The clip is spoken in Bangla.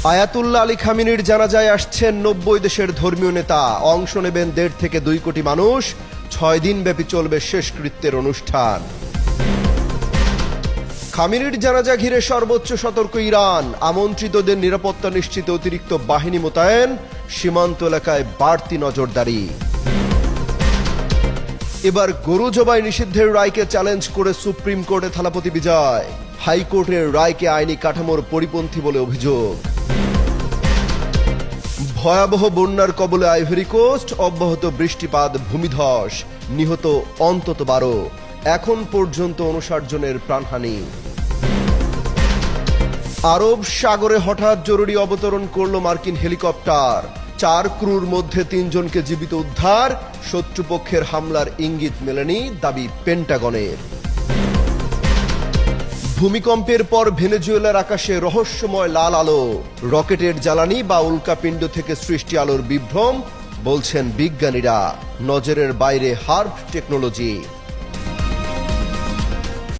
আয়াতুল্লাহ আলী খামেনির জানাজায় আসছেন ৯০ দেশের ধর্মীয় নেতা। অংশ নেবেন ১.৫ থেকে ২ কোটি মানুষ। ৬ দিন ব্যাপী চলবে শেষকৃত্যের অনুষ্ঠান। খামেনির জানাজা ঘিরে সর্বোচ্চ সতর্ক ইরান। আমন্ত্রিতদের নিরাপত্তা নিশ্চিতে অতিরিক্ত বাহিনী মোতায়েন। সীমান্ত এলাকায় বাড়তি নজরদারি। এবার গরু জবাই নিষিদ্ধের রায়কে চ্যালেঞ্জ করে সুপ্রিম কোর্টে থালাপতি বিজয়। হাইকোর্টের রায়কে আইনি কাঠামোর পরিপন্থী বলে অভিযোগ। ভয়াবহ বন্যার কবলে আইভরি কোস্ট, অব্যাহত বৃষ্টিপাত, ভূমিধস, নিহত অন্তত ১২। এখন পর্যন্ত ৫৯ জনের প্রাণহানি। আরব সাগরে হঠাৎ জরুরি অবতরণ করল মার্কিন হেলিকপ্টার। ৪ ক্রুর মধ্যে ৩ জনকে জীবিত উদ্ধার। শত্রুপক্ষের হামলার ইঙ্গিত মেলেনি, দাবি পেন্টাগনের। ভূমিকম্পের পর ভেনেজুয়েলার আকাশে রহস্যময় লাল আলো। রকেটের জ্বালানি বা উল্কাপিণ্ড থেকে সৃষ্টি আলোর বিভ্রম, বলছেন বিজ্ঞানীরা। নজরের বাইরে হার্প টেকনোলজি।